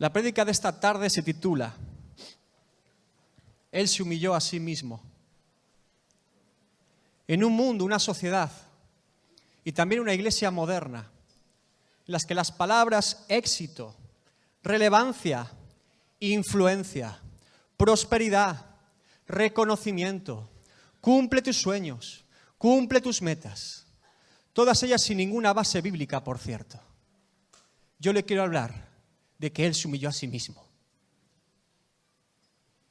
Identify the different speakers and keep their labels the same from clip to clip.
Speaker 1: La prédica de esta tarde se titula Él se humilló a sí mismo. En un mundo, una sociedad y también una iglesia moderna, en las que las palabras éxito, relevancia, influencia, prosperidad, reconocimiento, cumple tus sueños, cumple tus metas, todas ellas sin ninguna base bíblica, por cierto. Yo le quiero hablar de que Él se humilló a sí mismo.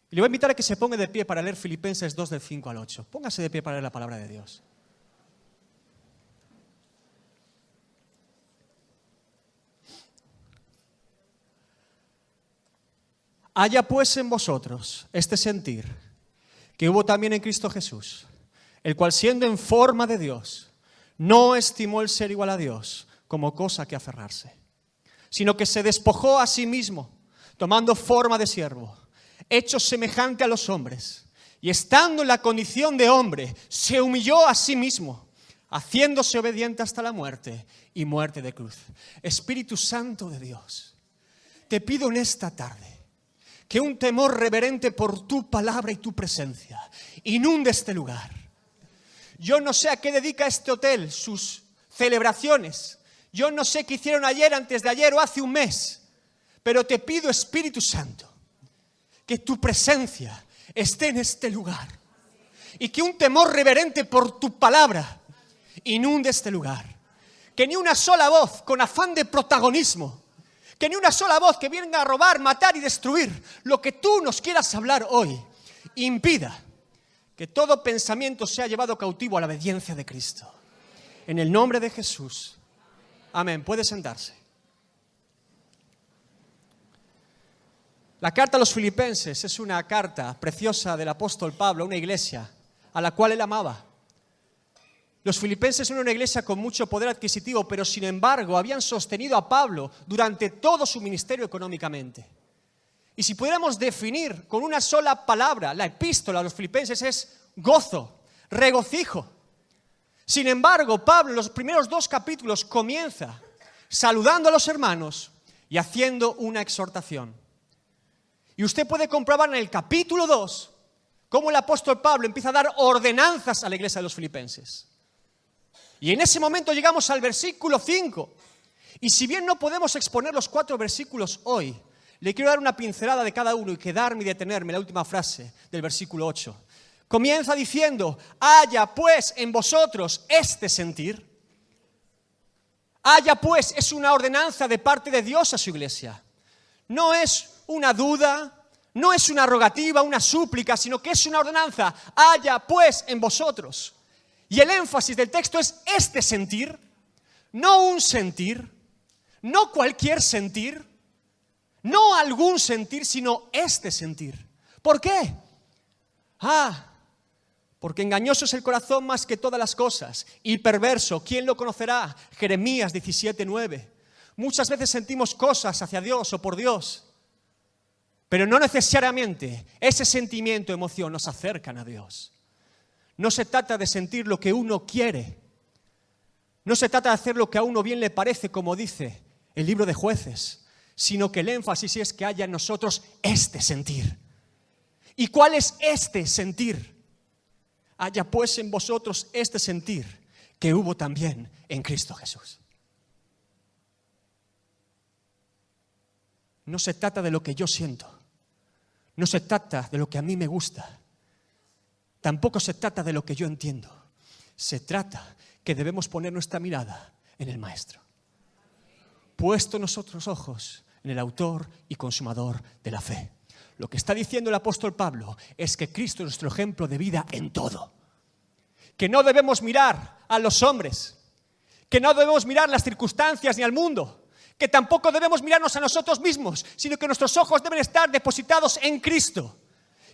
Speaker 1: Y le voy a invitar a que se ponga de pie para leer Filipenses 2, del 5 al 8. Póngase de pie para leer la palabra de Dios. Haya pues en vosotros este sentir que hubo también en Cristo Jesús, el cual siendo en forma de Dios, no estimó el ser igual a Dios como cosa que aferrarse, sino que se despojó a sí mismo, tomando forma de siervo, hecho semejante a los hombres, y estando en la condición de hombre, se humilló a sí mismo, haciéndose obediente hasta la muerte y muerte de cruz. Espíritu Santo de Dios, te pido en esta tarde que un temor reverente por tu palabra y tu presencia inunde este lugar. Yo no sé a qué dedica este hotel sus celebraciones. Yo no sé qué hicieron ayer, antes de ayer o hace un mes. Pero te pido, Espíritu Santo, que tu presencia esté en este lugar. Y que un temor reverente por tu palabra inunde este lugar. Que ni una sola voz con afán de protagonismo, que ni una sola voz que venga a robar, matar y destruir lo que tú nos quieras hablar hoy, impida que todo pensamiento sea llevado cautivo a la obediencia de Cristo. En el nombre de Jesús. Amén. Puede sentarse. La carta a los Filipenses es una carta preciosa del apóstol Pablo a una iglesia a la cual él amaba. Los filipenses eran una iglesia con mucho poder adquisitivo, pero sin embargo habían sostenido a Pablo durante todo su ministerio económicamente. Y si pudiéramos definir con una sola palabra la epístola a los filipenses es gozo, regocijo. Sin embargo, Pablo en los primeros 2 capítulos comienza saludando a los hermanos y haciendo una exhortación. Y usted puede comprobar en el capítulo 2 cómo el apóstol Pablo empieza a dar ordenanzas a la iglesia de los filipenses. Y en ese momento llegamos al versículo 5. Y si bien no podemos exponer los 4 versículos hoy, le quiero dar una pincelada de cada uno y quedarme y detenerme en la última frase del versículo 8. Comienza diciendo, haya pues en vosotros este sentir. Haya pues es una ordenanza de parte de Dios a su iglesia. No es una duda, no es una rogativa, una súplica, sino que es una ordenanza. Haya pues en vosotros. Y el énfasis del texto es este sentir, no un sentir, no cualquier sentir, no algún sentir, sino este sentir. ¿Por qué? Porque engañoso es el corazón más que todas las cosas y perverso, ¿quién lo conocerá? Jeremías 17:9. Muchas veces sentimos cosas hacia Dios o por Dios, pero no necesariamente ese sentimiento o emoción nos acercan a Dios. No se trata de sentir lo que uno quiere. No se trata de hacer lo que a uno bien le parece, como dice el libro de Jueces, sino que el énfasis es que haya en nosotros este sentir. ¿Y cuál es este sentir? Haya pues en vosotros este sentir que hubo también en Cristo Jesús. No se trata de lo que yo siento. No se trata de lo que a mí me gusta. Tampoco se trata de lo que yo entiendo. Se trata que debemos poner nuestra mirada en el Maestro. Puesto nuestros ojos en el autor y consumador de la fe. Lo que está diciendo el apóstol Pablo es que Cristo es nuestro ejemplo de vida en todo. Que no debemos mirar a los hombres. Que no debemos mirar las circunstancias ni al mundo. Que tampoco debemos mirarnos a nosotros mismos, sino que nuestros ojos deben estar depositados en Cristo.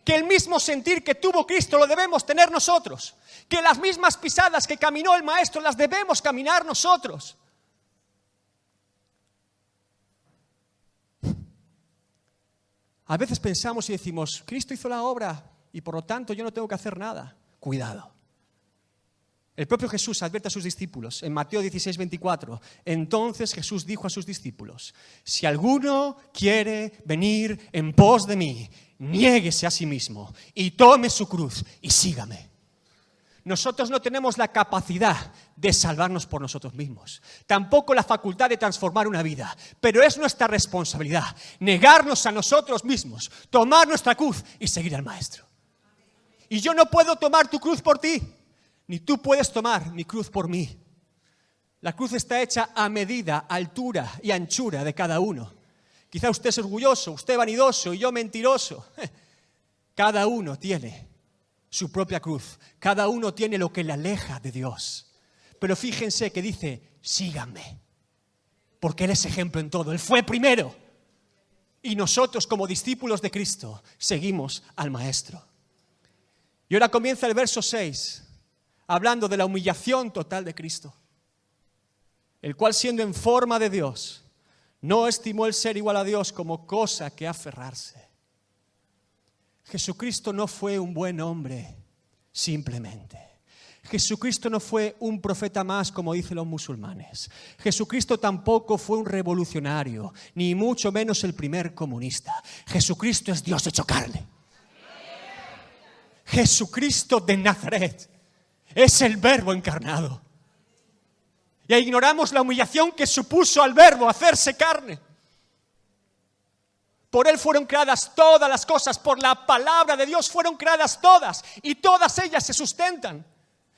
Speaker 1: Que el mismo sentir que tuvo Cristo lo debemos tener nosotros. Que las mismas pisadas que caminó el Maestro las debemos caminar nosotros. A veces pensamos y decimos, Cristo hizo la obra y por lo tanto yo no tengo que hacer nada. Cuidado. El propio Jesús advierte a sus discípulos en Mateo 16, 24. Entonces Jesús dijo a sus discípulos: si alguno quiere venir en pos de mí, niéguese a sí mismo y tome su cruz y sígame. Nosotros no tenemos la capacidad de salvarnos por nosotros mismos, tampoco la facultad de transformar una vida, pero es nuestra responsabilidad negarnos a nosotros mismos, tomar nuestra cruz y seguir al Maestro. Y yo no puedo tomar tu cruz por ti, ni tú puedes tomar mi cruz por mí. La cruz está hecha a medida, altura y anchura de cada uno. Quizá usted es orgulloso, usted vanidoso y yo mentiroso. Cada uno tiene su propia cruz. Cada uno tiene lo que le aleja de Dios. Pero fíjense que dice: síganme. Porque Él es ejemplo en todo. Él fue primero. Y nosotros, como discípulos de Cristo, seguimos al Maestro. Y ahora comienza el verso 6, hablando de la humillación total de Cristo, el cual, siendo en forma de Dios, no estimó el ser igual a Dios como cosa que aferrarse. Jesucristo no fue un buen hombre, simplemente. Jesucristo no fue un profeta más, como dicen los musulmanes. Jesucristo tampoco fue un revolucionario, ni mucho menos el primer comunista. Jesucristo es Dios hecho carne. Jesucristo de Nazaret es el Verbo encarnado. Y ignoramos la humillación que supuso al Verbo hacerse carne. Por Él fueron creadas todas las cosas, por la palabra de Dios fueron creadas todas, y todas ellas se sustentan.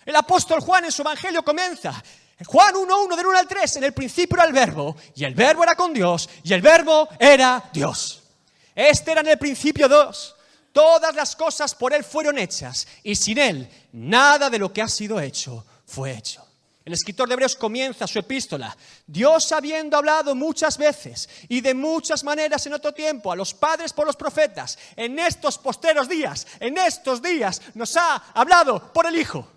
Speaker 1: El apóstol Juan en su evangelio comienza, Juan 1:1, del 1 al 3, en el principio era el Verbo, y el Verbo era con Dios, y el Verbo era Dios. Este era en el principio Dios. Todas las cosas por Él fueron hechas, y sin Él nada de lo que ha sido hecho fue hecho. El escritor de Hebreos comienza su epístola: Dios, habiendo hablado muchas veces y de muchas maneras en otro tiempo a los padres por los profetas, en estos postreros días, nos ha hablado por el Hijo,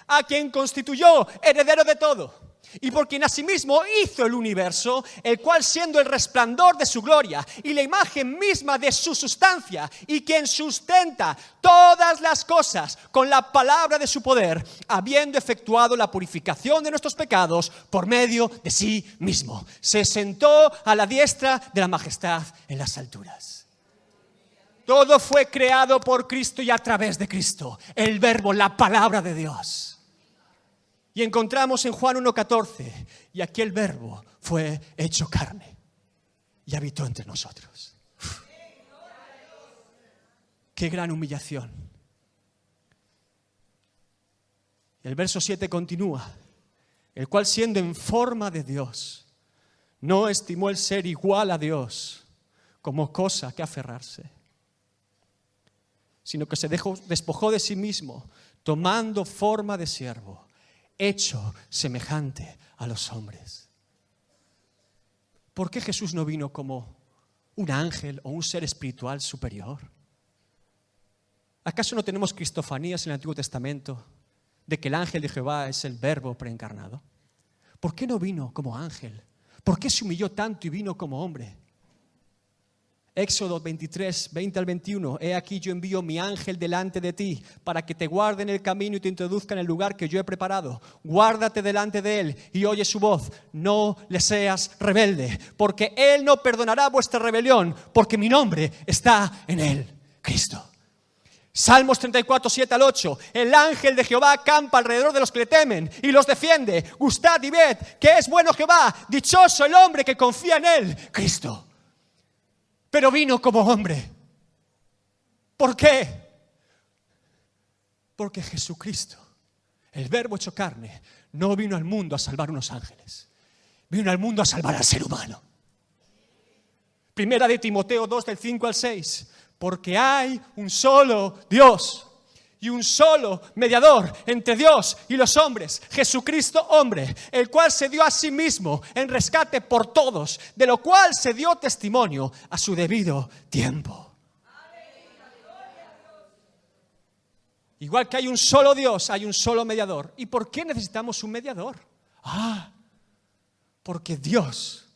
Speaker 1: a quien constituyó heredero de todo, y por quien asimismo hizo el universo, el cual, siendo el resplandor de su gloria y la imagen misma de su sustancia, y quien sustenta todas las cosas con la palabra de su poder, habiendo efectuado la purificación de nuestros pecados por medio de sí mismo, se sentó a la diestra de la majestad en las alturas. Todo fue creado por Cristo y a través de Cristo, el Verbo, la palabra de Dios. Y encontramos en Juan 1:14, y aquel Verbo fue hecho carne y habitó entre nosotros. Uf. ¡Qué gran humillación! Y el verso 7 continúa, el cual, siendo en forma de Dios, no estimó el ser igual a Dios como cosa que aferrarse, sino que se despojó de sí mismo, tomando forma de siervo, hecho semejante a los hombres. ¿Por qué Jesús no vino como un ángel o un ser espiritual superior? ¿Acaso no tenemos cristofanías en el Antiguo Testamento de que el ángel de Jehová es el Verbo preencarnado? ¿Por qué no vino como ángel? ¿Por qué se humilló tanto y vino como hombre? Éxodo 23, 20 al 21. He aquí yo envío mi ángel delante de ti para que te guarde en el camino y te introduzca en el lugar que yo he preparado. Guárdate delante de él y oye su voz. No le seas rebelde, porque él no perdonará vuestra rebelión, porque mi nombre está en él, Cristo. Salmos 34, 7 al 8. El ángel de Jehová acampa alrededor de los que le temen y los defiende. Gustad y ved que es bueno Jehová. Dichoso el hombre que confía en él, Cristo. Pero vino como hombre. ¿Por qué? Porque Jesucristo, el Verbo hecho carne, no vino al mundo a salvar unos ángeles. Vino al mundo a salvar al ser humano. Primera de Timoteo 2, del 5 al 6. Porque hay un solo Dios y un solo mediador entre Dios y los hombres, Jesucristo hombre, el cual se dio a sí mismo en rescate por todos, de lo cual se dio testimonio a su debido tiempo. Igual que hay un solo Dios, hay un solo mediador. ¿Y por qué necesitamos un mediador? Porque Dios,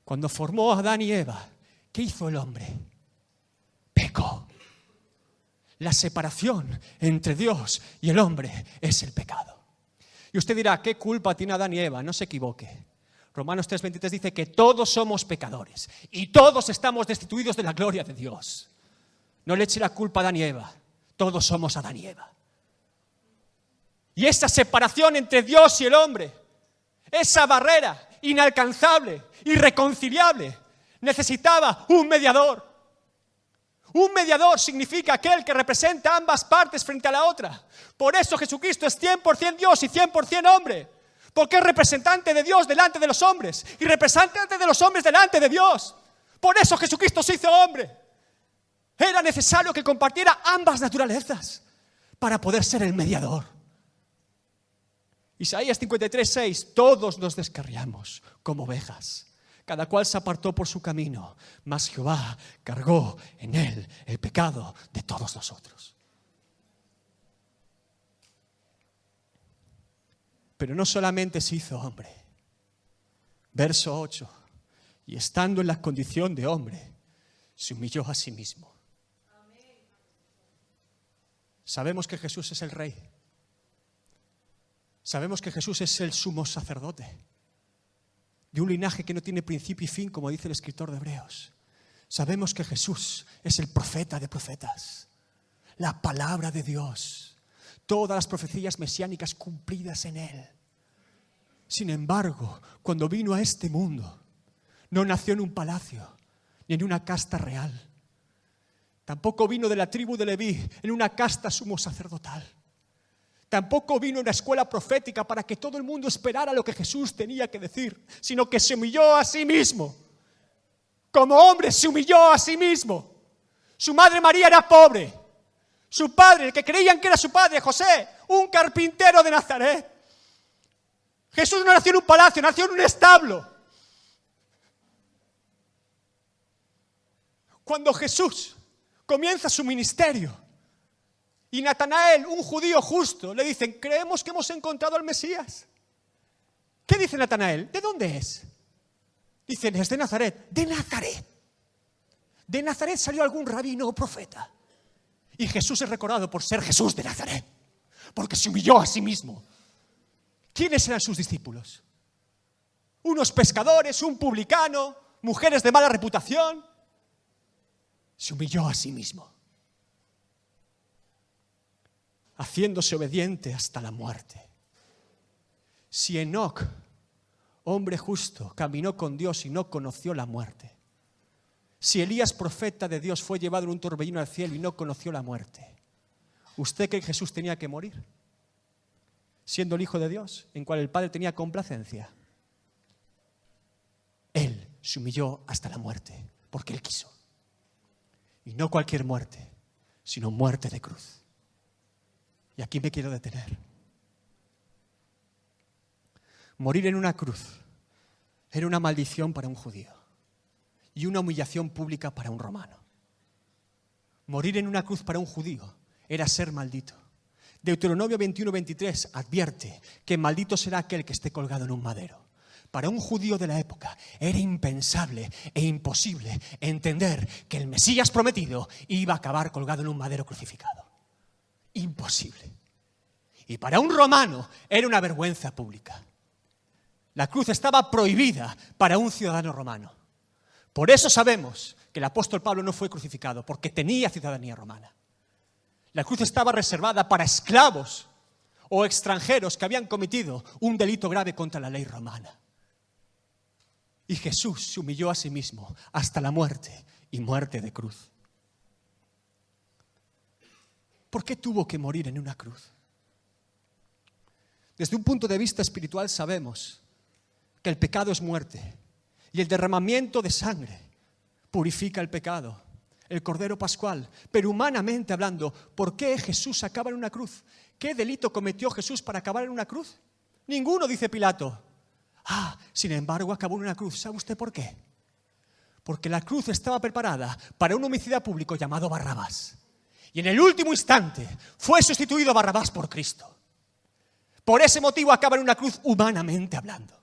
Speaker 1: cuando formó a Adán y Eva, ¿qué hizo el hombre? Pecó. La separación entre Dios y el hombre es el pecado. Y usted dirá, ¿qué culpa tiene Adán y Eva? No se equivoque. Romanos 3:23 dice que todos somos pecadores y todos estamos destituidos de la gloria de Dios. No le eche la culpa a Adán y Eva. Todos somos Adán y Eva. Y esa separación entre Dios y el hombre, esa barrera inalcanzable, irreconciliable, necesitaba un mediador. Un mediador significa aquel que representa ambas partes frente a la otra. Por eso Jesucristo es 100% Dios y 100% hombre. Porque es representante de Dios delante de los hombres y representante de los hombres delante de Dios. Por eso Jesucristo se hizo hombre. Era necesario que compartiera ambas naturalezas para poder ser el mediador. Isaías 53:6, todos nos descarriamos como ovejas. Cada cual se apartó por su camino, mas Jehová cargó en él el pecado de todos nosotros. Pero no solamente se hizo hombre. Verso 8, y estando en la condición de hombre, se humilló a sí mismo. Sabemos que Jesús es el Rey. Sabemos que Jesús es el sumo sacerdote de un linaje que no tiene principio y fin, como dice el escritor de Hebreos. Sabemos que Jesús es el profeta de profetas, la palabra de Dios, todas las profecías mesiánicas cumplidas en Él. Sin embargo, cuando vino a este mundo, no nació en un palacio ni en una casta real. Tampoco vino de la tribu de Leví en una casta sumo sacerdotal. Tampoco vino a una escuela profética para que todo el mundo esperara lo que Jesús tenía que decir, sino que se humilló a sí mismo. Como hombre se humilló a sí mismo. Su madre María era pobre. Su padre, el que creían que era su padre, José, un carpintero de Nazaret. Jesús no nació en un palacio, nació en un establo. Cuando Jesús comienza su ministerio y Natanael, un judío justo, le dicen, creemos que hemos encontrado al Mesías. ¿Qué dice Natanael? ¿De dónde es? Dicen, es de Nazaret. ¿De Nazaret? ¿De Nazaret salió algún rabino o profeta? Y Jesús es recordado por ser Jesús de Nazaret, porque se humilló a sí mismo. ¿Quiénes eran sus discípulos? Unos pescadores, un publicano, mujeres de mala reputación. Se humilló a sí mismo, haciéndose obediente hasta la muerte. Si Enoc, hombre justo, caminó con Dios y no conoció la muerte, si Elías, profeta de Dios, fue llevado en un torbellino al cielo y no conoció la muerte, ¿usted cree que Jesús tenía que morir? Siendo el Hijo de Dios, en cual el Padre tenía complacencia. Él se humilló hasta la muerte, porque Él quiso. Y no cualquier muerte, sino muerte de cruz. Y aquí me quiero detener. Morir en una cruz era una maldición para un judío y una humillación pública para un romano. Morir en una cruz para un judío era ser maldito. Deuteronomio 21:23 advierte que maldito será aquel que esté colgado en un madero. Para un judío de la época era impensable e imposible entender que el Mesías prometido iba a acabar colgado en un madero crucificado. Imposible. Y para un romano era una vergüenza pública. La cruz estaba prohibida para un ciudadano romano. Por eso sabemos que el apóstol Pablo no fue crucificado, porque tenía ciudadanía romana. La cruz estaba reservada para esclavos o extranjeros que habían cometido un delito grave contra la ley romana. Y Jesús se humilló a sí mismo hasta la muerte y muerte de cruz. ¿Por qué tuvo que morir en una cruz? Desde un punto de vista espiritual sabemos que el pecado es muerte y el derramamiento de sangre purifica el pecado, el Cordero Pascual. Pero humanamente hablando, ¿por qué Jesús acaba en una cruz? ¿Qué delito cometió Jesús para acabar en una cruz? Ninguno, dice Pilato. Sin embargo, acabó en una cruz. ¿Sabe usted por qué? Porque la cruz estaba preparada para un homicida público llamado Barrabás. Y en el último instante fue sustituido Barrabás por Cristo. Por ese motivo acaba en una cruz humanamente hablando.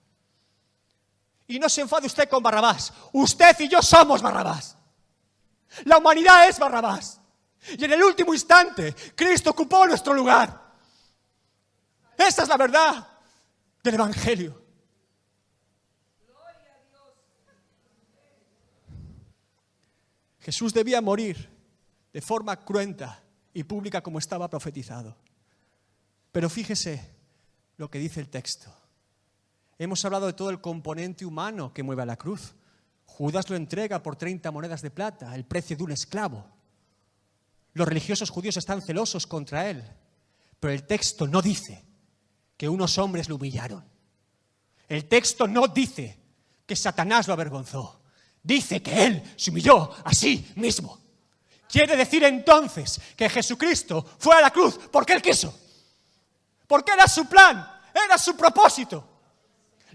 Speaker 1: Y no se enfade usted con Barrabás. Usted y yo somos Barrabás. La humanidad es Barrabás. Y en el último instante, Cristo ocupó nuestro lugar. Esa es la verdad. del Evangelio. Jesús debía morir de forma cruenta y pública como estaba profetizado. Pero fíjese lo que dice el texto. Hemos hablado de todo el componente humano que mueve a la cruz. Judas lo entrega por 30 monedas de plata, el precio de un esclavo. Los religiosos judíos están celosos contra él, pero el texto no dice que unos hombres lo humillaron. El texto no dice que Satanás lo avergonzó. Dice que él se humilló a sí mismo. Quiere decir entonces que Jesucristo fue a la cruz porque él quiso. Porque era su plan, era su propósito.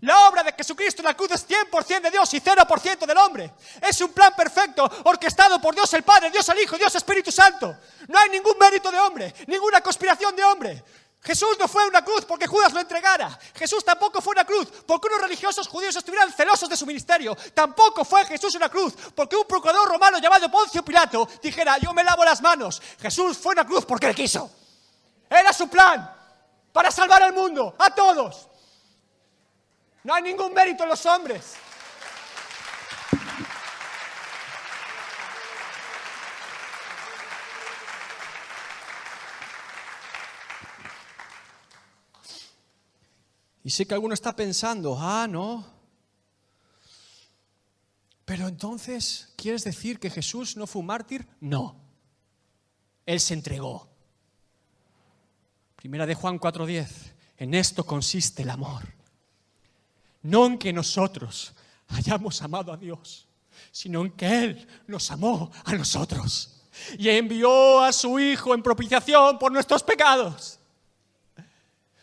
Speaker 1: La obra de Jesucristo en la cruz es 100% de Dios y 0% del hombre. Es un plan perfecto, orquestado por Dios el Padre, Dios el Hijo, Dios Espíritu Santo. No hay ningún mérito de hombre, ninguna conspiración de hombre. Jesús no fue a una cruz porque Judas lo entregara. Jesús tampoco fue a una cruz porque unos religiosos judíos estuvieran celosos de su ministerio. Tampoco fue Jesús a una cruz porque un procurador romano llamado Poncio Pilato dijera: yo me lavo las manos. Jesús fue a una cruz porque él quiso. Era su plan para salvar al mundo, a todos. No hay ningún mérito en los hombres. Y sé que alguno está pensando: no. Pero entonces, ¿quieres decir que Jesús no fue un mártir? No. Él se entregó. Primera de Juan 4:10. En esto consiste el amor. No en que nosotros hayamos amado a Dios, sino en que Él nos amó a nosotros y envió a su Hijo en propiciación por nuestros pecados.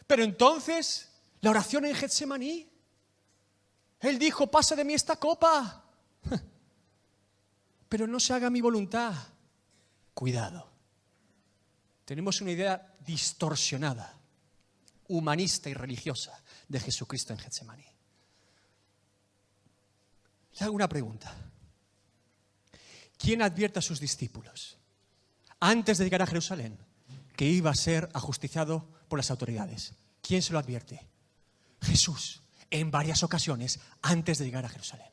Speaker 1: Pero entonces, la oración en Getsemaní, Él dijo: pasa de mí esta copa, pero no se haga mi voluntad. Cuidado. Tenemos una idea distorsionada, humanista y religiosa de Jesucristo en Getsemaní. Le hago una pregunta. ¿Quién advierte a sus discípulos antes de llegar a Jerusalén que iba a ser ajusticiado por las autoridades? ¿Quién se lo advierte? Jesús, en varias ocasiones antes de llegar a Jerusalén.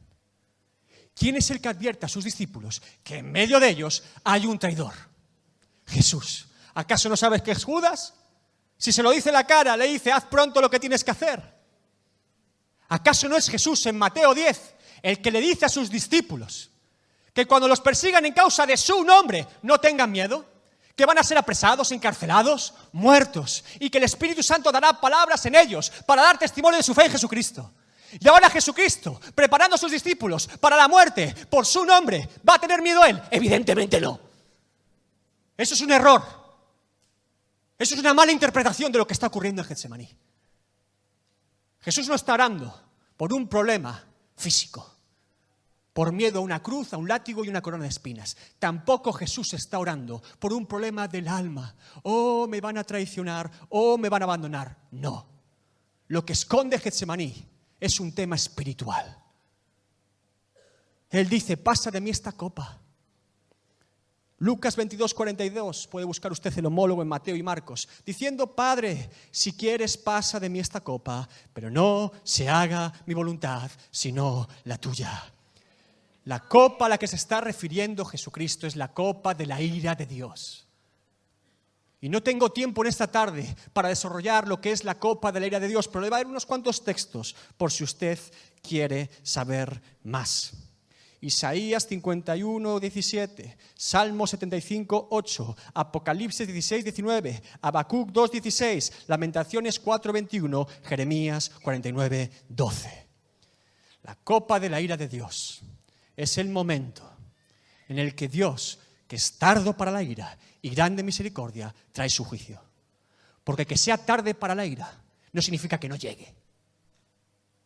Speaker 1: ¿Quién es el que advierte a sus discípulos que en medio de ellos hay un traidor? Jesús. ¿Acaso no sabes que es Judas? Si se lo dice en la cara, le dice: haz pronto lo que tienes que hacer. ¿Acaso no es Jesús en Mateo 10 el que le dice a sus discípulos que cuando los persigan en causa de su nombre no tengan miedo? Que van a ser apresados, encarcelados, muertos, y que el Espíritu Santo dará palabras en ellos para dar testimonio de su fe en Jesucristo. Y ahora Jesucristo, preparando a sus discípulos para la muerte por su nombre, ¿va a tener miedo él? Evidentemente no. Eso es un error. Eso es una mala interpretación de lo que está ocurriendo en Getsemaní. Jesús no está orando por un problema físico, por miedo a una cruz, a un látigo y una corona de espinas. Tampoco Jesús está orando por un problema del alma. Oh, me van a traicionar, oh, me van a abandonar. No. Lo que esconde Getsemaní es un tema espiritual. Él dice: pasa de mí esta copa. Lucas 22:42, puede buscar usted el homólogo en Mateo y Marcos, diciendo: Padre, si quieres pasa de mí esta copa, pero no se haga mi voluntad, sino la tuya. La copa a la que se está refiriendo Jesucristo es la copa de la ira de Dios. Y no tengo tiempo en esta tarde para desarrollar lo que es la copa de la ira de Dios, pero le voy a dar unos cuantos textos por si usted quiere saber más. Isaías 51:17, Salmo 75:8, Apocalipsis 16:19, Habacuc 2:16, Lamentaciones 4:21, Jeremías 49:12. La copa de la ira de Dios es el momento en el que Dios, que es tardo para la ira y grande misericordia, trae su juicio. Porque que sea tarde para la ira no significa que no llegue.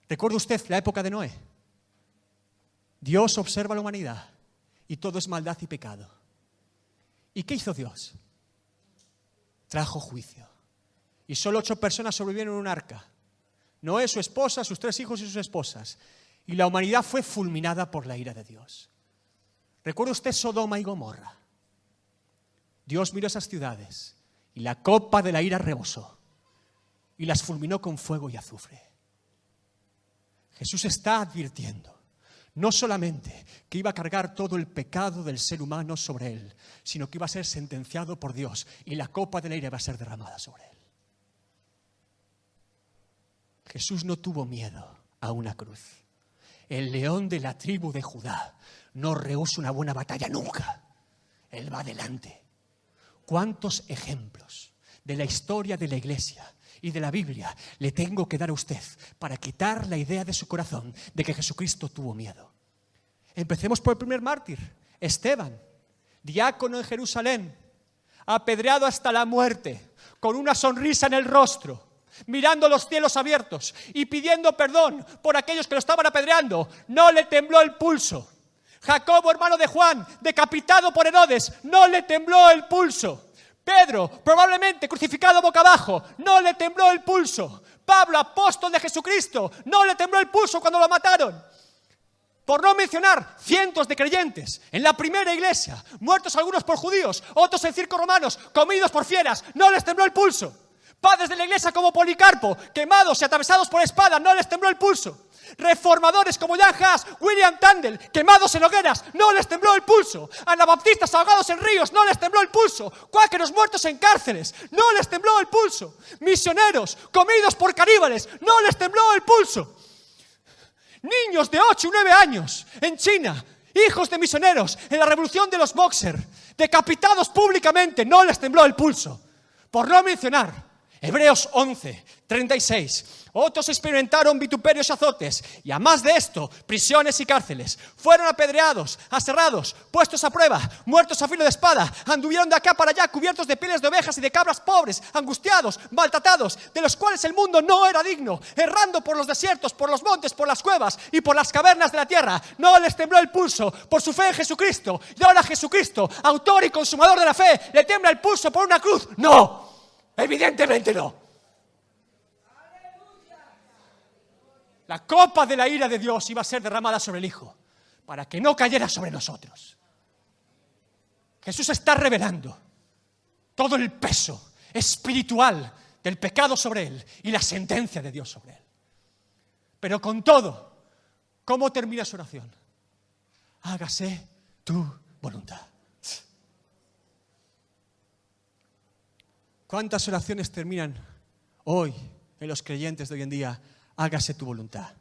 Speaker 1: ¿Recuerda usted la época de Noé? Dios observa la humanidad y todo es maldad y pecado. ¿Y qué hizo Dios? Trajo juicio. Y solo 8 personas sobrevivieron en un arca. Noé, su esposa, sus 3 hijos y sus esposas. Y la humanidad fue fulminada por la ira de Dios. ¿Recuerda usted Sodoma y Gomorra? Dios miró esas ciudades y la copa de la ira rebosó y las fulminó con fuego y azufre. Jesús está advirtiendo no solamente que iba a cargar todo el pecado del ser humano sobre él, sino que iba a ser sentenciado por Dios y la copa de la ira iba a ser derramada sobre él. Jesús no tuvo miedo a una cruz. El león de la tribu de Judá no rehúsa una buena batalla nunca. Él va adelante. ¿Cuántos ejemplos de la historia de la Iglesia y de la Biblia le tengo que dar a usted para quitar la idea de su corazón de que Jesucristo tuvo miedo? Empecemos por el primer mártir, Esteban, diácono en Jerusalén, apedreado hasta la muerte, con una sonrisa en el rostro, mirando los cielos abiertos y pidiendo perdón por aquellos que lo estaban apedreando. No le tembló el pulso. Jacobo, hermano de Juan, decapitado por Herodes, no le tembló el pulso. Pedro, probablemente crucificado boca abajo, no le tembló el pulso. Pablo, apóstol de Jesucristo, no le tembló el pulso cuando lo mataron. Por no mencionar cientos de creyentes en la primera iglesia, muertos algunos por judíos, otros en circos romanos, comidos por fieras, no les tembló el pulso. Padres de la iglesia como Policarpo, quemados y atravesados por espada, no les tembló el pulso. Reformadores como Jan Hus, William Tyndale, quemados en hogueras, no les tembló el pulso. Anabaptistas ahogados en ríos, no les tembló el pulso. Cuáqueros muertos en cárceles, no les tembló el pulso. Misioneros comidos por caníbales, no les tembló el pulso. Niños de 8 y 9 años en China, hijos de misioneros en la revolución de los Boxer, decapitados públicamente, no les tembló el pulso. Por no mencionar Hebreos 11, 36. Otros experimentaron vituperios y azotes, y a más de esto, prisiones y cárceles. Fueron apedreados, aserrados, puestos a prueba, muertos a filo de espada. Anduvieron de acá para allá cubiertos de pieles de ovejas y de cabras pobres, angustiados, maltratados, de los cuales el mundo no era digno, errando por los desiertos, por los montes, por las cuevas y por las cavernas de la tierra. No les tembló el pulso por su fe en Jesucristo. Y ahora Jesucristo, autor y consumador de la fe, ¿le tembla el pulso por una cruz? ¡No! Evidentemente no. La copa de la ira de Dios iba a ser derramada sobre el Hijo para que no cayera sobre nosotros. Jesús está revelando todo el peso espiritual del pecado sobre él y la sentencia de Dios sobre él. Pero con todo, ¿cómo termina su oración? Hágase tu voluntad. ¿Cuántas oraciones terminan hoy en los creyentes de hoy en día? Hágase tu voluntad.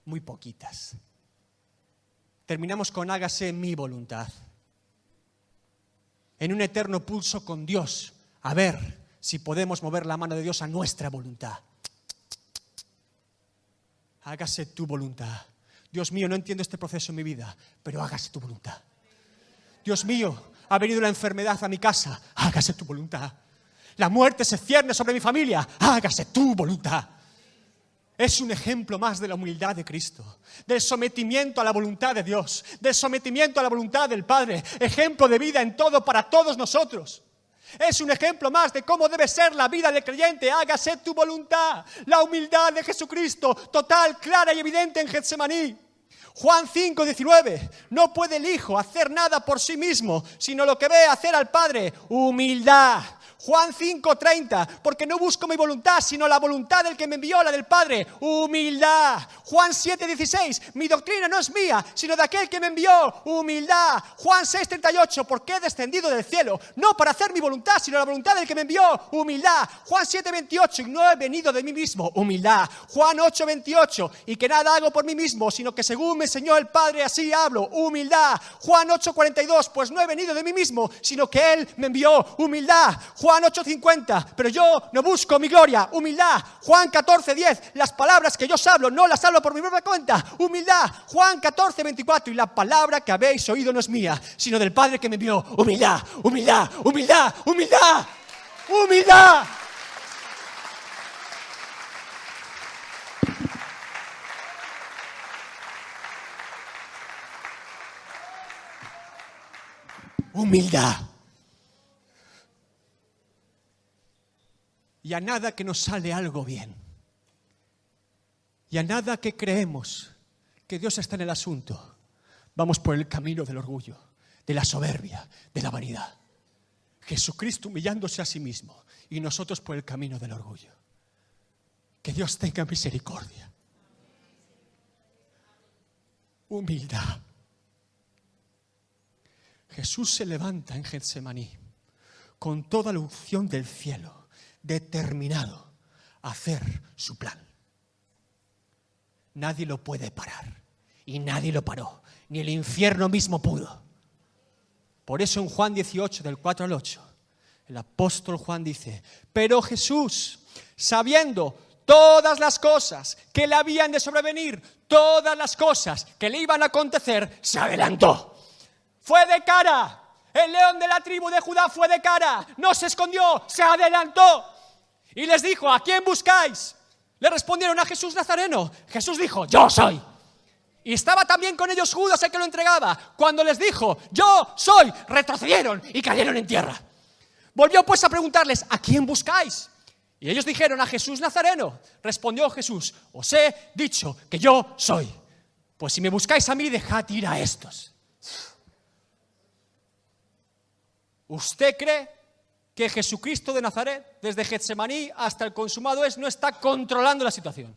Speaker 1: Muy poquitas. Terminamos con hágase mi voluntad. En un eterno pulso con Dios, a ver si podemos mover la mano de Dios a nuestra voluntad. Hágase tu voluntad. Dios mío, no entiendo este proceso en mi vida, pero hágase tu voluntad. Dios mío, ha venido la enfermedad a mi casa, hágase tu voluntad. La muerte se cierne sobre mi familia, hágase tu voluntad. Es un ejemplo más de la humildad de Cristo, del sometimiento a la voluntad de Dios, del sometimiento a la voluntad del Padre, ejemplo de vida en todo para todos nosotros. Es un ejemplo más de cómo debe ser la vida del creyente, hágase tu voluntad. La humildad de Jesucristo, total, clara y evidente en Getsemaní. Juan 5, 19, no puede el Hijo hacer nada por sí mismo, sino lo que ve hacer al Padre, humildad. Juan 5:30, porque no busco mi voluntad, sino la voluntad del que me envió, la del Padre, humildad. Juan 7:16, mi doctrina no es mía, sino de aquel que me envió, humildad. Juan 6:38, porque he descendido del cielo, no para hacer mi voluntad, sino la voluntad del que me envió, humildad. Juan 7:28, y no he venido de mí mismo, humildad. Juan 8:28, y que nada hago por mí mismo, sino que según me enseñó el Padre, así hablo, humildad. Juan 8:42, pues no he venido de mí mismo, sino que Él me envió, humildad. Juan 8:50, pero yo no busco mi gloria, humildad. Juan 14:10, las palabras que yo os hablo, no las hablo por mi propia cuenta, humildad. Juan 14:24, y la palabra que habéis oído no es mía, sino del Padre que me envió, humildad, humildad, humildad, humildad, humildad. Humildad. Y a nada que nos sale algo bien. Y a nada que creemos que Dios está en el asunto, vamos por el camino del orgullo, de la soberbia, de la vanidad. Jesucristo humillándose a sí mismo y nosotros por el camino del orgullo. Que Dios tenga misericordia. humildad. Jesús se levanta en Getsemaní con toda la unción del cielo, determinado a hacer su plan. Nadie lo puede parar y nadie lo paró, ni el infierno mismo pudo. Por eso en Juan 18, del 4 al 8, el apóstol Juan dice: pero Jesús, sabiendo todas las cosas que le habían de sobrevenir, todas las cosas que le iban a acontecer, se adelantó. Fue de cara. El león de la tribu de Judá fue de cara. No se escondió, se adelantó. Y les dijo: ¿a quién buscáis? Le respondieron: a Jesús Nazareno. Jesús dijo: yo soy. Y estaba también con ellos Judas, el que lo entregaba. Cuando les dijo: yo soy, retrocedieron y cayeron en tierra. Volvió pues a preguntarles: ¿a quién buscáis? Y ellos dijeron: a Jesús Nazareno. Respondió Jesús: os he dicho que yo soy. Pues si me buscáis a mí, dejad ir a estos. ¿Usted cree que Jesucristo de Nazaret, desde Getsemaní hasta el consumado no está controlando la situación?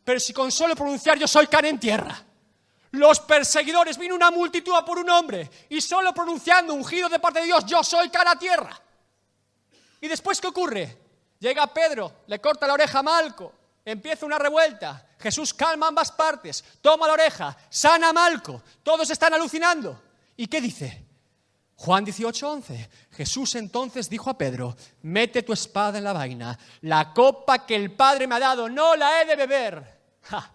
Speaker 1: Pero si con solo pronunciar yo soy, caen en tierra. Los perseguidores, vino una multitud a por un hombre, y solo pronunciando, ungido de parte de Dios, yo soy, caen a tierra. ¿Y después qué ocurre? Llega Pedro, le corta la oreja a Malco, empieza una revuelta, Jesús calma ambas partes, toma la oreja, sana a Malco, todos están alucinando. ¿Y qué dice? Juan 18:11. Jesús entonces dijo a Pedro: mete tu espada en la vaina, la copa que el Padre me ha dado no la he de beber. ¡Ja!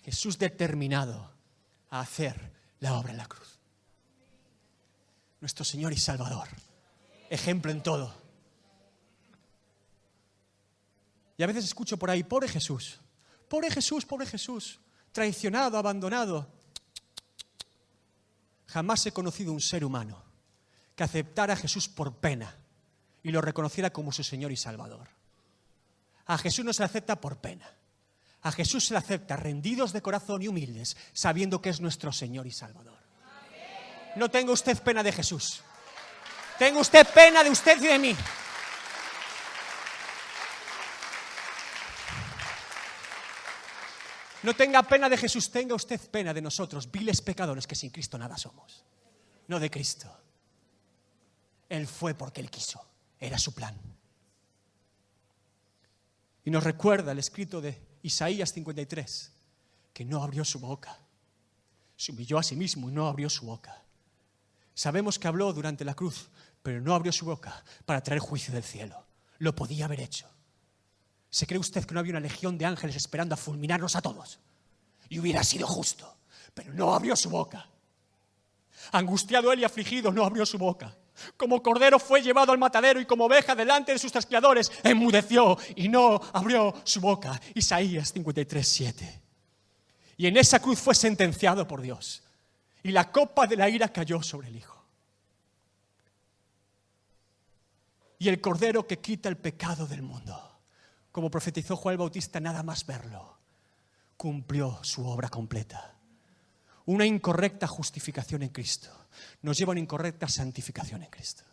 Speaker 1: Jesús determinado a hacer la obra en la cruz. Nuestro Señor y Salvador, ejemplo en todo. Y a veces escucho por ahí: pobre Jesús, traicionado, abandonado. Jamás he conocido un ser humano que aceptara a Jesús por pena y lo reconociera como su Señor y Salvador. A Jesús no se le acepta por pena. A Jesús se le acepta rendidos de corazón y humildes, sabiendo que es nuestro Señor y Salvador. No tenga usted pena de Jesús. Tenga usted pena de usted y de mí. No tenga pena de Jesús, tenga usted pena de nosotros, viles pecadores que sin Cristo nada somos. No de Cristo. Él fue porque Él quiso, era su plan. Y nos recuerda el escrito de Isaías 53, que no abrió su boca. Se humilló a sí mismo y no abrió su boca. Sabemos que habló durante la cruz, pero no abrió su boca para traer juicio del cielo. Lo podía haber hecho. ¿Se cree usted que no había una legión de ángeles esperando a fulminarnos a todos? Y hubiera sido justo, pero no abrió su boca. Angustiado él y afligido, no abrió su boca. Como cordero fue llevado al matadero y como oveja delante de sus trasquiladores, enmudeció y no abrió su boca. Isaías 53:7. Y en esa cruz fue sentenciado por Dios. Y la copa de la ira cayó sobre el Hijo. Y el cordero que quita el pecado del mundo, como profetizó Juan el Bautista, nada más verlo, cumplió su obra completa. Una incorrecta justificación en Cristo nos lleva a una incorrecta santificación en Cristo.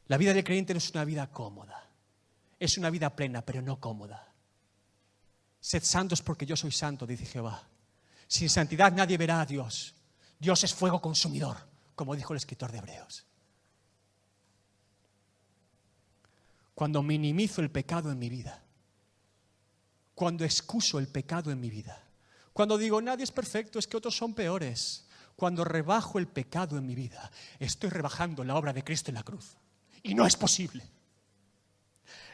Speaker 1: La vida del creyente no es una vida cómoda, es una vida plena, pero no cómoda. Sed santos porque yo soy santo, dice Jehová. Sin santidad nadie verá a Dios. Dios es fuego consumidor, como dijo el escritor de Hebreos. Cuando minimizo el pecado en mi vida, cuando excuso el pecado en mi vida, cuando digo nadie es perfecto, es que otros son peores, cuando rebajo el pecado en mi vida, estoy rebajando la obra de Cristo en la cruz. Y no es posible.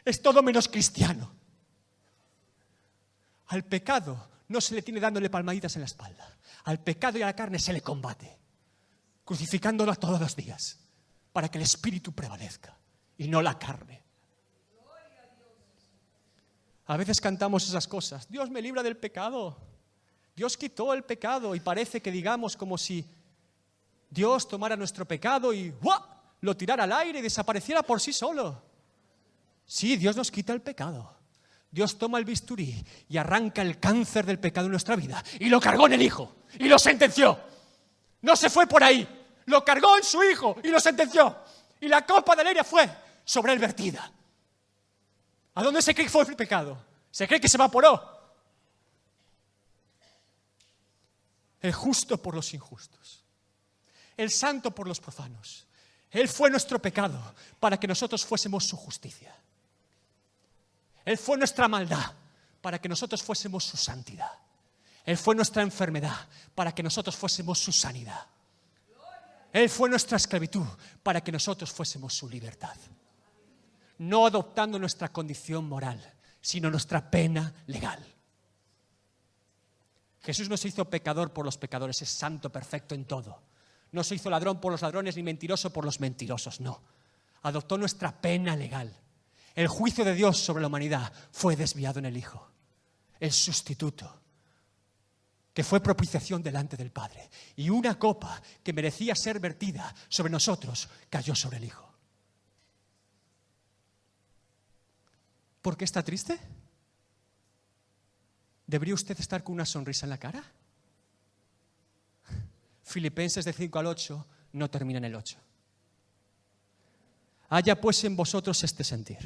Speaker 1: Es todo menos cristiano. Al pecado no se le tiene dándole palmaditas en la espalda. Al pecado y a la carne se le combate, crucificándolo todos los días, para que el espíritu prevalezca y no la carne. A veces cantamos esas cosas: Dios me libra del pecado, Dios quitó el pecado, y parece que digamos como si Dios tomara nuestro pecado y ¡guau!, lo tirara al aire y desapareciera por sí solo. Sí, Dios nos quita el pecado. Dios toma el bisturí y arranca el cáncer del pecado en nuestra vida y lo cargó en el Hijo y lo sentenció. No se fue por ahí, lo cargó en su Hijo y lo sentenció. Y la copa de la ira fue sobre él vertida. ¿A dónde se cree que fue el pecado? ¿Se cree que se evaporó? el justo por los injustos, el santo por los profanos. Él fue nuestro pecado para que nosotros fuésemos su justicia. Él fue nuestra maldad para que nosotros fuésemos su santidad. Él fue nuestra enfermedad para que nosotros fuésemos su sanidad. Él fue nuestra esclavitud para que nosotros fuésemos su libertad. No adoptando nuestra condición moral, sino nuestra pena legal. Jesús no se hizo pecador por los pecadores, es santo, perfecto en todo. No se hizo ladrón por los ladrones ni mentiroso por los mentirosos, no. Adoptó nuestra pena legal. El juicio de Dios sobre la humanidad fue desviado en el Hijo, el sustituto, que fue propiciación delante del Padre. Y una copa que merecía ser vertida sobre nosotros cayó sobre el Hijo. ¿Por qué está triste? ¿Debería usted estar con una sonrisa en la cara? Filipenses del 5 al 8 no termina en el 8. Haya pues en vosotros este sentir,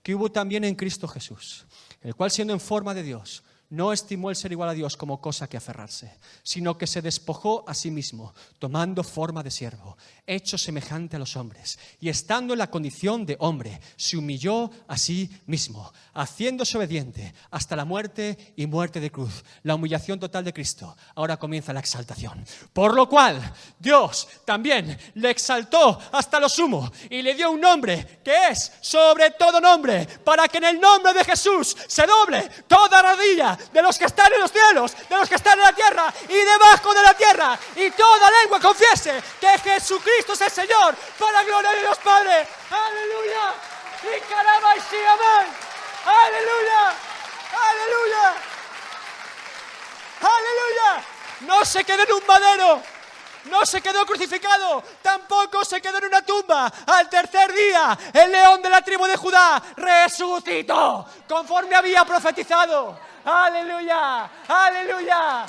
Speaker 1: que hubo también en Cristo Jesús, el cual siendo en forma de Dios, no estimó el ser igual a Dios como cosa que aferrarse, sino que se despojó a sí mismo, tomando forma de siervo, hecho semejante a los hombres, y estando en la condición de hombre, se humilló a sí mismo, haciéndose obediente hasta la muerte y muerte de cruz, la humillación total de Cristo. Ahora comienza la exaltación. Por lo cual, Dios también le exaltó hasta lo sumo y le dio un nombre que es sobre todo nombre, para que en el nombre de Jesús se doble toda rodilla de los que están en los cielos, de los que están en la tierra y debajo de la tierra, y toda lengua confiese que Jesucristo es el Señor, para gloria de Dios Padre. ¡Aleluya! ¡Y caramba y sí, amén! ¡Aleluya! ¡Aleluya! ¡Aleluya! No se quedó en un madero, no se quedó crucificado, tampoco se quedó en una tumba. Al tercer día, el león de la tribu de Judá resucitó, conforme había profetizado. ¡Aleluya! ¡Aleluya!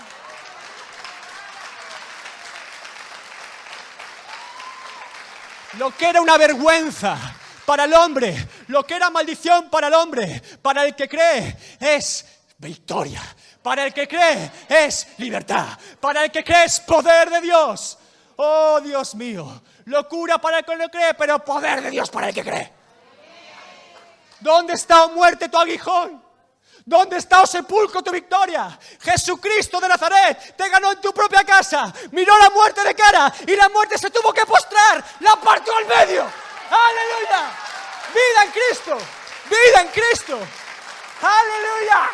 Speaker 1: Lo que era una vergüenza para el hombre, lo que era maldición para el hombre, para el que cree es victoria. Para el que cree es libertad. Para el que cree es poder de Dios. Oh, Dios mío. Locura para el que no cree, pero poder de Dios para el que cree. ¿Dónde está, oh muerte, tu aguijón? ¿Dónde está, oh sepulcro, tu victoria? Jesucristo de Nazaret te ganó en tu propia casa. Miró la muerte de cara y la muerte se tuvo que postrar. La partió al medio. ¡Aleluya! ¡Vida en Cristo! ¡Vida en Cristo! ¡Aleluya!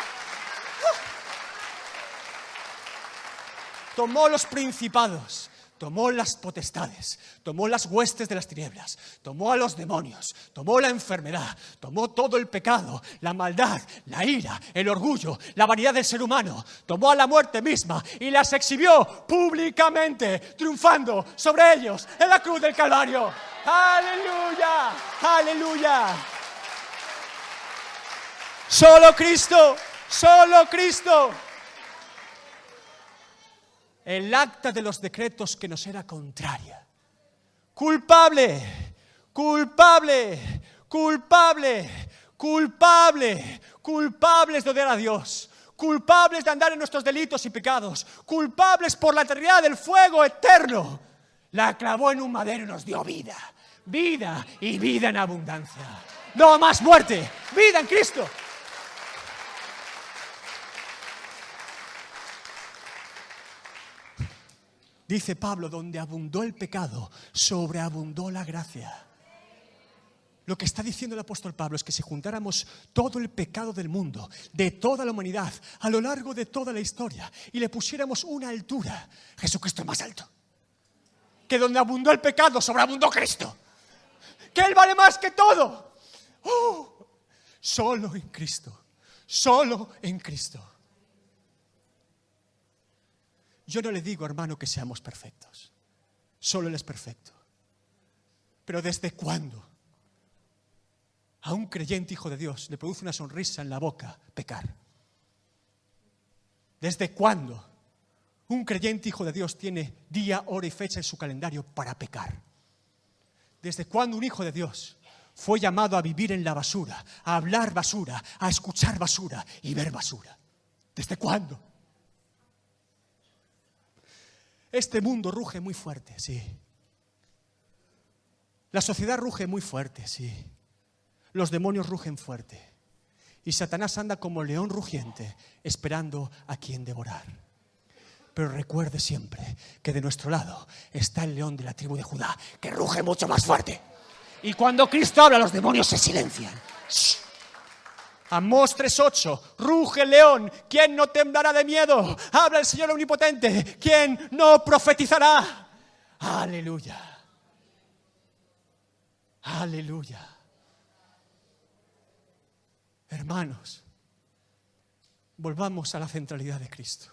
Speaker 1: Tomó los principados, tomó las potestades, tomó las huestes de las tinieblas, tomó a los demonios, tomó la enfermedad, tomó todo el pecado, la maldad, la ira, el orgullo, la vanidad del ser humano, tomó a la muerte misma y las exhibió públicamente, triunfando sobre ellos en la cruz del Calvario. ¡Aleluya! ¡Aleluya! ¡Solo Cristo! ¡Solo Cristo! El acta de los decretos que nos era contraria. Culpable, culpable, culpable, culpable, culpables de odiar a Dios, culpables de andar en nuestros delitos y pecados, culpables por la eternidad del fuego eterno. La clavó en un madero y nos dio vida, vida y vida en abundancia. No más muerte, vida en Cristo. Dice Pablo, donde abundó el pecado, sobreabundó la gracia. Lo que está diciendo el apóstol Pablo es que si juntáramos todo el pecado del mundo, de toda la humanidad, a lo largo de toda la historia, y le pusiéramos una altura, Jesucristo es más alto. Que donde abundó el pecado, sobreabundó Cristo. Que Él vale más que todo. Solo en Cristo. Solo en Cristo. Yo no le digo, hermano, que seamos perfectos. Solo Él es perfecto. Pero ¿desde cuándo a un creyente hijo de Dios le produce una sonrisa en la boca pecar? ¿Desde cuándo un creyente hijo de Dios tiene día, hora y fecha en su calendario para pecar? ¿Desde cuándo un hijo de Dios fue llamado a vivir en la basura, a hablar basura, a escuchar basura y ver basura? ¿Desde cuándo? Este mundo ruge muy fuerte, sí. La sociedad ruge muy fuerte, sí. Los demonios rugen fuerte. Y Satanás anda como león rugiente, esperando a quien devorar. Pero recuerde siempre que de nuestro lado está el león de la tribu de Judá, que ruge mucho más fuerte. Y cuando Cristo habla, los demonios se silencian. ¡Shh! Amós 3:8, ruge el león, ¿quién no temblará de miedo? Habla el Señor omnipotente, ¿quién no profetizará? Aleluya. Aleluya. Hermanos, volvamos a la centralidad de Cristo.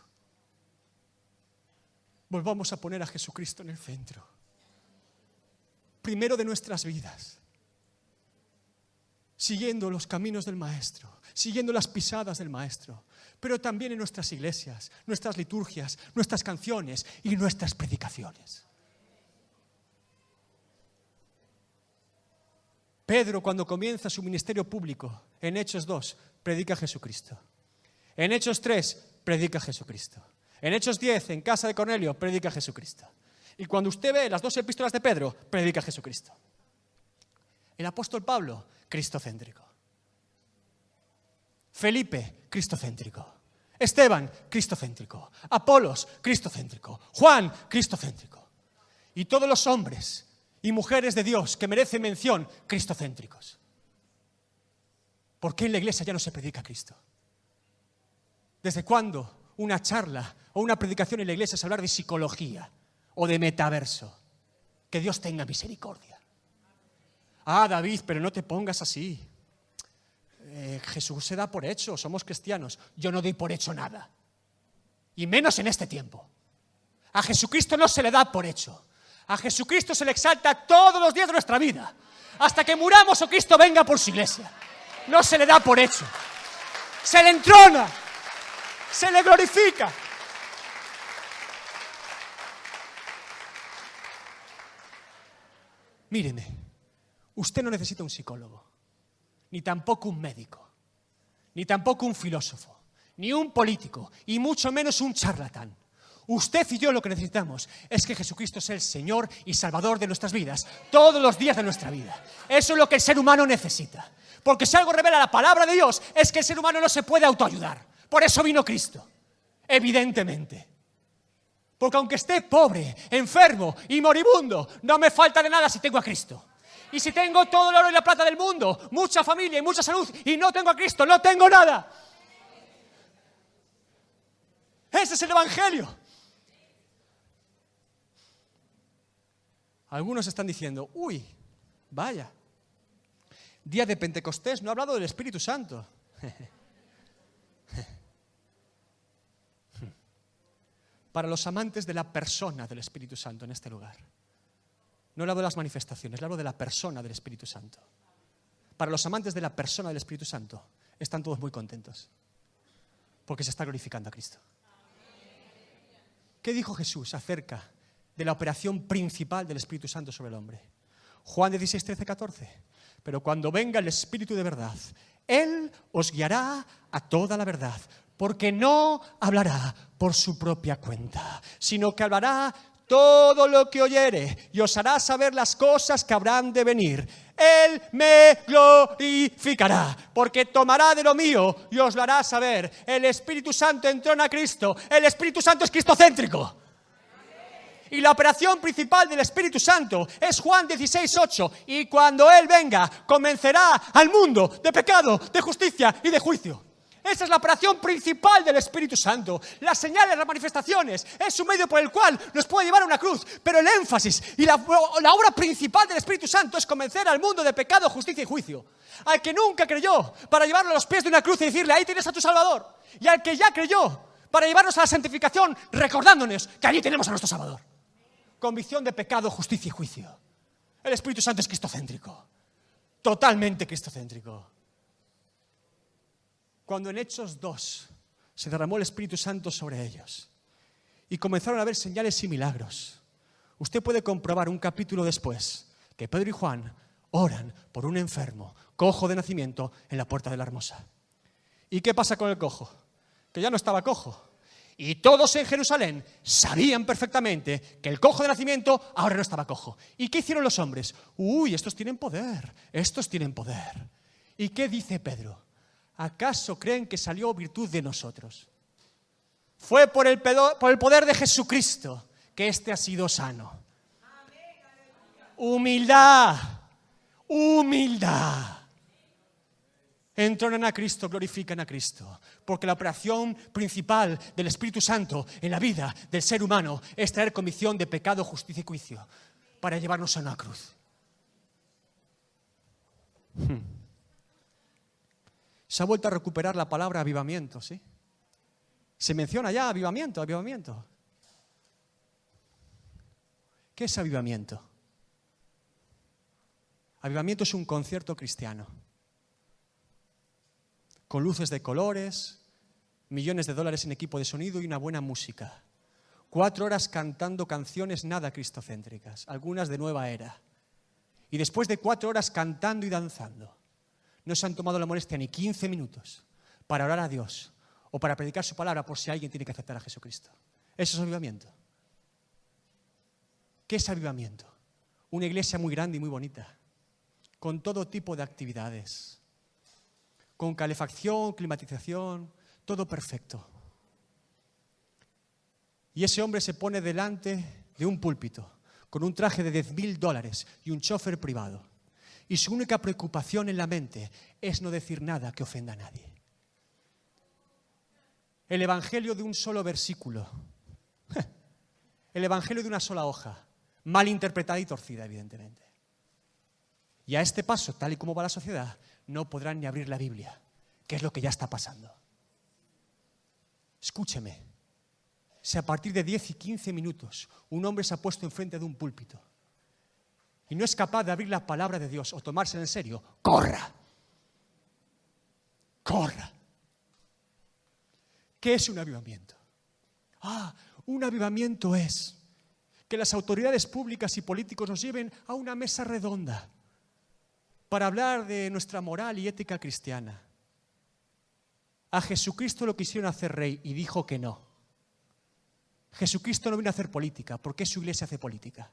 Speaker 1: Volvamos a poner a Jesucristo en el centro. Primero de nuestras vidas. Siguiendo los caminos del Maestro, siguiendo las pisadas del Maestro, pero también en nuestras iglesias, nuestras liturgias, nuestras canciones y nuestras predicaciones. Pedro, cuando comienza su ministerio público, en Hechos 2, predica a Jesucristo. En Hechos 3, predica a Jesucristo. En Hechos 10, en casa de Cornelio, predica a Jesucristo. Y cuando usted ve las 2 epístolas de Pedro, predica a Jesucristo. El apóstol Pablo, cristocéntrico. Felipe, cristocéntrico. Esteban, cristocéntrico. Apolos, cristocéntrico. Juan, cristocéntrico. Y todos los hombres y mujeres de Dios que merecen mención, cristocéntricos. ¿Por qué en la iglesia ya no se predica a Cristo? ¿Desde cuándo una charla o una predicación en la iglesia es hablar de psicología o de metaverso? Que Dios tenga misericordia. Ah, David, pero no te pongas así. Jesús se da por hecho, somos cristianos. Yo no doy por hecho nada. Y menos en este tiempo. A Jesucristo no se le da por hecho. A Jesucristo se le exalta todos los días de nuestra vida. Hasta que muramos o Cristo venga por su iglesia. No se le da por hecho. Se le entrona. Se le glorifica. Míreme. Usted no necesita un psicólogo, ni tampoco un médico, ni tampoco un filósofo, ni un político, y mucho menos un charlatán. Usted y yo lo que necesitamos es que Jesucristo sea el Señor y Salvador de nuestras vidas, todos los días de nuestra vida. Eso es lo que el ser humano necesita. Porque si algo revela la palabra de Dios, es que el ser humano no se puede autoayudar. Por eso vino Cristo, evidentemente. Porque aunque esté pobre, enfermo y moribundo, no me falta de nada si tengo a Cristo. Y si tengo todo el oro y la plata del mundo, mucha familia y mucha salud, y no tengo a Cristo, no tengo nada. Ese es el Evangelio. Algunos están diciendo, uy, vaya, día de Pentecostés, no ha hablado del Espíritu Santo. Para los amantes de la persona del Espíritu Santo en este lugar. No le hablo de las manifestaciones, le hablo de la persona del Espíritu Santo. Para los amantes de la persona del Espíritu Santo, están todos muy contentos. Porque se está glorificando a Cristo. ¿Qué dijo Jesús acerca de la operación principal del Espíritu Santo sobre el hombre? Juan 16, 13, 14. Pero cuando venga el Espíritu de verdad, Él os guiará a toda la verdad. Porque no hablará por su propia cuenta, sino que hablará todo lo que oyere y os hará saber las cosas que habrán de venir. Él me glorificará, porque tomará de lo mío y os lo hará saber. El Espíritu Santo entrona a Cristo. El Espíritu Santo es cristocéntrico. Y la operación principal del Espíritu Santo es Juan 16, 8. Y cuando Él venga, convencerá al mundo de pecado, de justicia y de juicio. Esa es la operación principal del Espíritu Santo. Las señales, las manifestaciones, es un medio por el cual nos puede llevar a una cruz. Pero el énfasis y la obra principal del Espíritu Santo es convencer al mundo de pecado, justicia y juicio. Al que nunca creyó, para llevarlo a los pies de una cruz y decirle, ahí tienes a tu Salvador. Y al que ya creyó, para llevarnos a la santificación, recordándonos que allí tenemos a nuestro Salvador. Convicción de pecado, justicia y juicio. El Espíritu Santo es cristocéntrico. Totalmente cristocéntrico. Cuando en Hechos 2 se derramó el Espíritu Santo sobre ellos y comenzaron a ver señales y milagros, usted puede comprobar un capítulo después que Pedro y Juan oran por un enfermo, cojo de nacimiento, en la puerta de la Hermosa. ¿Y qué pasa con el cojo? Que ya no estaba cojo. Y todos en Jerusalén sabían perfectamente que el cojo de nacimiento ahora no estaba cojo. ¿Y qué hicieron los hombres? Uy, estos tienen poder, estos tienen poder. ¿Y qué dice Pedro? ¿Acaso creen que salió virtud de nosotros? Fue por el poder de Jesucristo que éste ha sido sano. Humildad, humildad. Entronan a Cristo, glorifican a Cristo, porque la operación principal del Espíritu Santo en la vida del ser humano es traer convicción de pecado, justicia y juicio para llevarnos a una cruz. Se ha vuelto a recuperar la palabra avivamiento, ¿sí? Se menciona ya avivamiento, avivamiento. ¿Qué es avivamiento? Avivamiento es un concierto cristiano, con luces de colores, millones de dólares en equipo de sonido y una buena música. 4 horas cantando canciones nada cristocéntricas, algunas de nueva era. Y después de 4 horas cantando y danzando, no se han tomado la molestia ni 15 minutos para orar a Dios o para predicar su palabra por si alguien tiene que aceptar a Jesucristo. Eso es avivamiento. ¿Qué es avivamiento? Una iglesia muy grande y muy bonita, con todo tipo de actividades, con calefacción, climatización, todo perfecto. Y ese hombre se pone delante de un púlpito con un traje de $10,000 y un chofer privado. Y su única preocupación en la mente es no decir nada que ofenda a nadie. El evangelio de un solo versículo. El evangelio de una sola hoja, mal interpretada y torcida, evidentemente. Y a este paso, tal y como va la sociedad, no podrán ni abrir la Biblia, que es lo que ya está pasando. Escúcheme, si a partir de 10 y 15 minutos un hombre se ha puesto enfrente de un púlpito y no es capaz de abrir la palabra de Dios o tomársela en serio, ¡corra! ¡Corra! ¿Qué es un avivamiento? Un avivamiento es que las autoridades públicas y políticos nos lleven a una mesa redonda para hablar de nuestra moral y ética cristiana. A Jesucristo lo quisieron hacer rey y dijo que no. Jesucristo no vino a hacer política. ¿Por qué su iglesia hace política?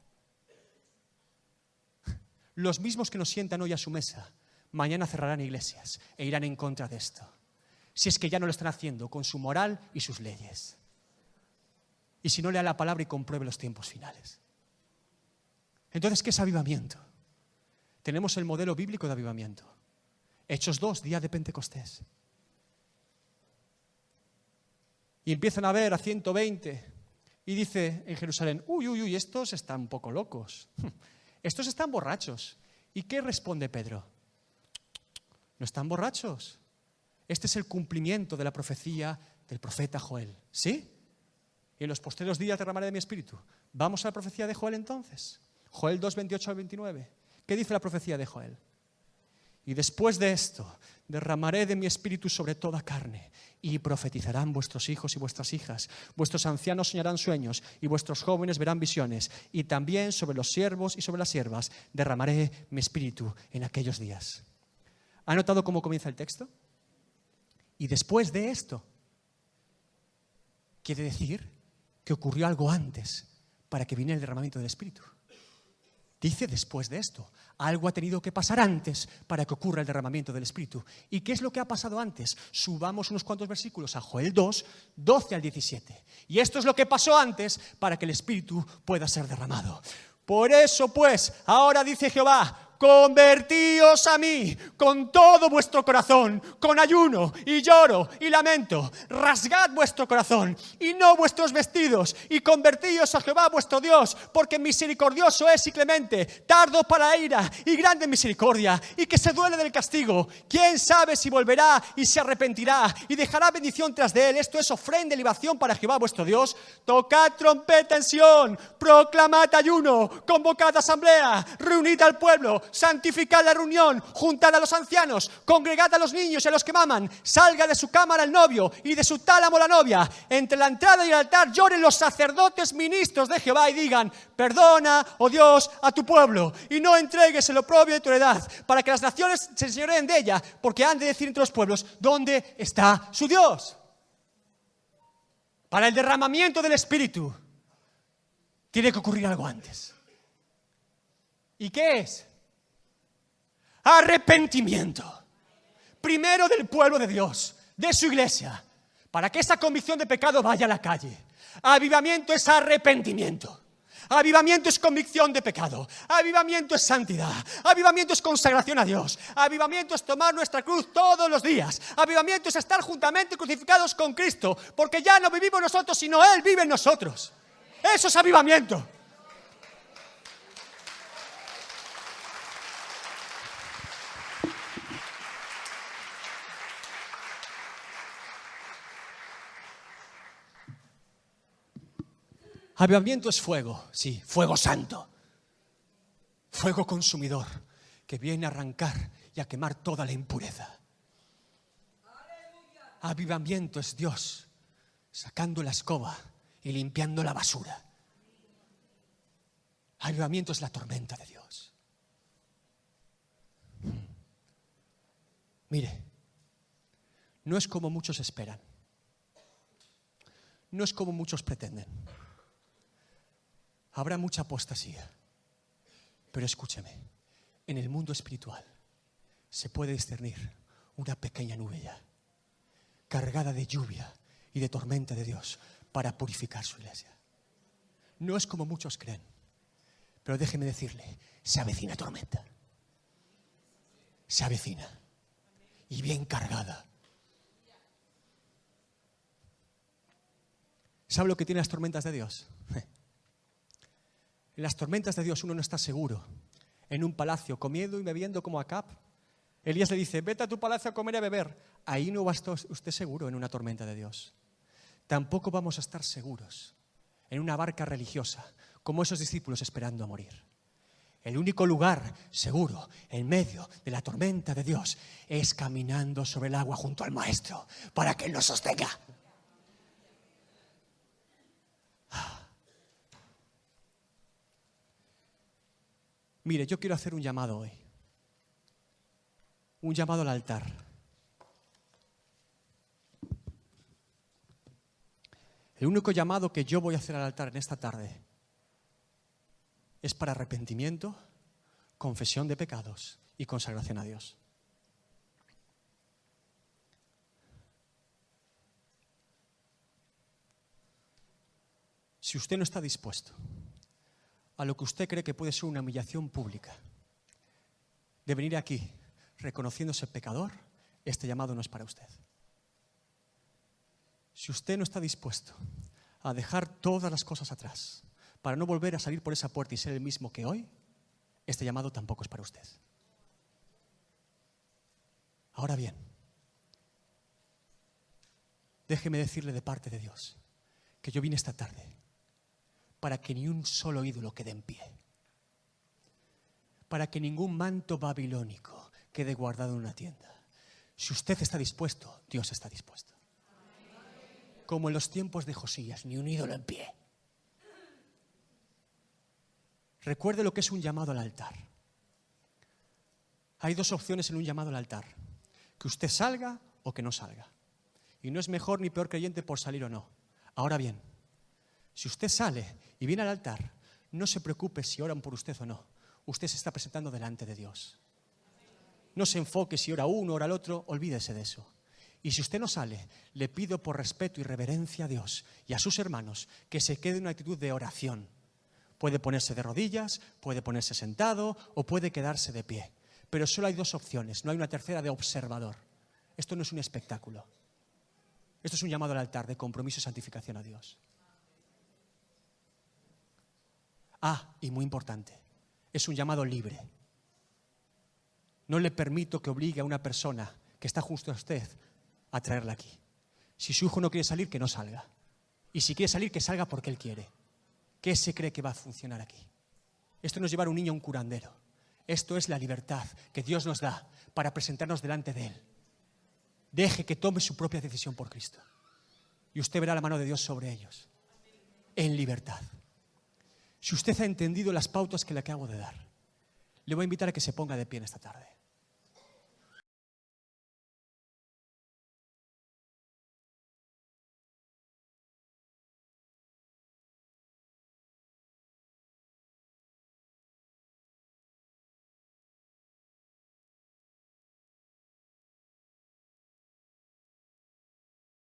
Speaker 1: Los mismos que nos sientan hoy a su mesa, mañana cerrarán iglesias e irán en contra de esto. Si es que ya no lo están haciendo con su moral y sus leyes. Y si no, lea la palabra y compruebe los tiempos finales. Entonces, ¿qué es avivamiento? Tenemos el modelo bíblico de avivamiento. Hechos 2, día de Pentecostés. Y empiezan a ver a 120 y dice en Jerusalén, uy, estos están un poco locos. Estos están borrachos. ¿Y qué responde Pedro? No están borrachos. Este es el cumplimiento de la profecía del profeta Joel. ¿Sí? Y en los postreros días derramaré de mi espíritu. ¿Vamos a la profecía de Joel entonces? Joel 2, 28 al 29. ¿Qué dice la profecía de Joel? Y después de esto, derramaré de mi espíritu sobre toda carne, y profetizarán vuestros hijos y vuestras hijas, vuestros ancianos soñarán sueños, y vuestros jóvenes verán visiones, y también sobre los siervos y sobre las siervas derramaré mi espíritu en aquellos días. ¿Ha notado cómo comienza el texto? Y después de esto, quiere decir que ocurrió algo antes para que viniera el derramamiento del espíritu. Dice después de esto, algo ha tenido que pasar antes para que ocurra el derramamiento del Espíritu. ¿Y qué es lo que ha pasado antes? Subamos unos cuantos versículos a Joel 2, 12 al 17. Y esto es lo que pasó antes para que el Espíritu pueda ser derramado. Por eso pues, ahora dice Jehová, convertíos a mí con todo vuestro corazón, con ayuno y lloro y lamento. Rasgad vuestro corazón y no vuestros vestidos y convertíos a Jehová vuestro Dios, porque misericordioso es y clemente, tardo para la ira y grande misericordia, y que se duele del castigo. ¿Quién sabe si volverá y se arrepentirá y dejará bendición tras de él? Esto es ofrenda y libación para Jehová vuestro Dios. Tocad trompeta en Sión, proclamad ayuno, convocad asamblea, reunid al pueblo, santificad la reunión, juntad a los ancianos, congregad a los niños y a los que maman, salga de su cámara el novio y de su tálamo la novia. Entre la entrada y el altar lloren los sacerdotes ministros de Jehová y digan, perdona, oh Dios, a tu pueblo, y no entregues el oprobio de tu heredad, para que las naciones se enseñoreen de ella, porque han de decir entre los pueblos, ¿dónde está su Dios? Para el derramamiento del Espíritu tiene que ocurrir algo antes. ¿Y qué es? Arrepentimiento. Primero del pueblo de Dios, de su iglesia, para que esa convicción de pecado vaya a la calle. Avivamiento es arrepentimiento. Avivamiento es convicción de pecado. Avivamiento es santidad. Avivamiento es consagración a Dios. Avivamiento es tomar nuestra cruz todos los días. Avivamiento es estar juntamente crucificados con Cristo, porque ya no vivimos nosotros, sino Él vive en nosotros. Eso es avivamiento. Avivamiento es fuego, sí, fuego santo. Fuego consumidor que viene a arrancar y a quemar toda la impureza. Avivamiento es Dios sacando la escoba y limpiando la basura. Avivamiento es la tormenta de Dios. Mire, no es como muchos esperan. No es como muchos pretenden. Habrá mucha apostasía, pero escúcheme, en el mundo espiritual se puede discernir una pequeña nube ya, cargada de lluvia y de tormenta de Dios para purificar su iglesia. No es como muchos creen, pero déjeme decirle, se avecina tormenta. Se avecina y bien cargada. ¿Sabe lo que tienen las tormentas de Dios? En las tormentas de Dios uno no está seguro en un palacio comiendo y bebiendo como Acab. Elías le dice, vete a tu palacio a comer y a beber. Ahí no va a estar usted seguro en una tormenta de Dios. Tampoco vamos a estar seguros en una barca religiosa como esos discípulos esperando a morir. El único lugar seguro en medio de la tormenta de Dios es caminando sobre el agua junto al Maestro para que Él nos sostenga. Mire, yo quiero hacer un llamado hoy. Un llamado al altar. El único llamado que yo voy a hacer al altar en esta tarde es para arrepentimiento, confesión de pecados y consagración a Dios. Si usted no está dispuesto a lo que usted cree que puede ser una humillación pública, de venir aquí reconociéndose pecador, este llamado no es para usted. Si usted no está dispuesto a dejar todas las cosas atrás para no volver a salir por esa puerta y ser el mismo que hoy, este llamado tampoco es para usted. Ahora bien, déjeme decirle de parte de Dios que yo vine esta tarde para que ni un solo ídolo quede en pie, para que ningún manto babilónico quede guardado en una tienda. Si usted está dispuesto, Dios está dispuesto. Como en los tiempos de Josías, ni un ídolo en pie. Recuerde lo que es un llamado al altar. Hay dos opciones en un llamado al altar: que usted salga o que no salga. Y no es mejor ni peor creyente por salir o no. Ahora bien, si usted sale y viene al altar, no se preocupe si oran por usted o no. Usted se está presentando delante de Dios. No se enfoque si ora uno, ora el otro, olvídese de eso. Y si usted no sale, le pido por respeto y reverencia a Dios y a sus hermanos que se quede en una actitud de oración. Puede ponerse de rodillas, puede ponerse sentado o puede quedarse de pie. Pero solo hay dos opciones, no hay una tercera de observador. Esto no es un espectáculo. Esto es un llamado al altar de compromiso y santificación a Dios. Y muy importante, es un llamado libre. No le permito que obligue a una persona que está justo a usted a traerla aquí. Si su hijo no quiere salir, que no salga. Y si quiere salir, que salga porque él quiere. ¿Qué se cree que va a funcionar aquí? Esto no es llevar a un niño a un curandero. Esto es la libertad que Dios nos da para presentarnos delante de Él. Deje que tome su propia decisión por Cristo. Y usted verá la mano de Dios sobre ellos. En libertad. Si usted ha entendido las pautas que le acabo de dar, le voy a invitar a que se ponga de pie en esta tarde.